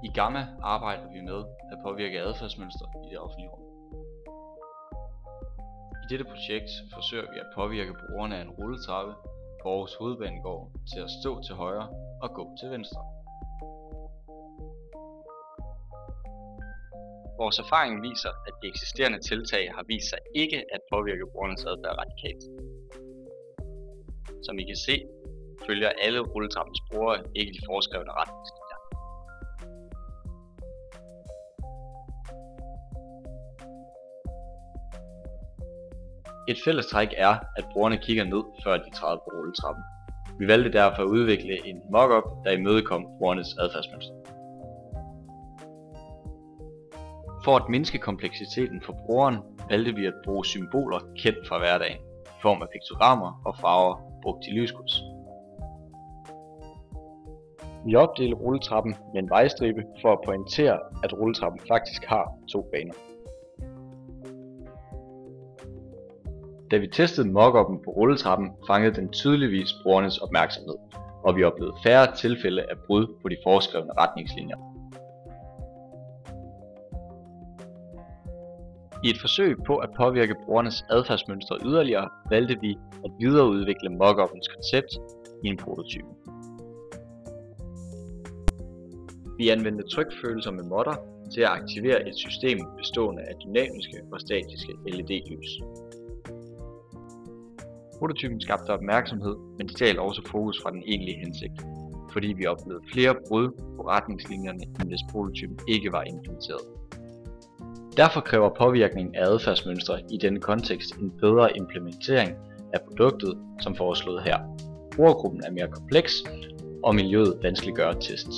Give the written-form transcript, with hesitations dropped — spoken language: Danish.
I Gamma arbejder vi med at påvirke adfærdsmønstre i det offentlige rum. I dette projekt forsøger vi at påvirke brugerne af en rulletrappe på Aarhus Hovedbanegård til at stå til højre og gå til venstre. Vores erfaring viser, at de eksisterende tiltag har vist sig ikke at påvirke brugernes adfærd radikalt. Som I kan se, følger alle rulletrappens brugere ikke de foreskrevne retningslinjer. Et fællestræk er, at brugerne kigger ned, før de træder på rulletrappen. Vi valgte derfor at udvikle en mock-up, der imødekom brugernes adfærdsmønstre. For at mindske kompleksiteten for brugeren, valgte vi at bruge symboler kendt fra hverdagen, i form af piktogrammer og farver brugt i lyskryds. Vi opdelte rulletrappen med en vejstribe for at pointere, at rulletrappen faktisk har 2 baner. Da vi testede mock-up'en på rulletrappen, fangede den tydeligvis brugernes opmærksomhed, og vi oplevede færre tilfælde af brud på de foreskrevne retningslinjer. I et forsøg på at påvirke brugernes adfærdsmønstre yderligere, valgte vi at videreudvikle mock-up'ens koncept i en prototype. Vi anvendte trykfølsomme modder til at aktivere et system bestående af dynamiske og statiske LED-lys. Prototypen skabte opmærksomhed, men stjal også fokus fra den egentlige hensigt, fordi vi oplevede flere brud på retningslinjerne, end hvis prototypen ikke var implementeret. Derfor kræver påvirkningen af adfærdsmønstre i denne kontekst en bedre implementering af produktet, som foreslået her. Brugergruppen er mere kompleks, og miljøet vanskeliggør tests.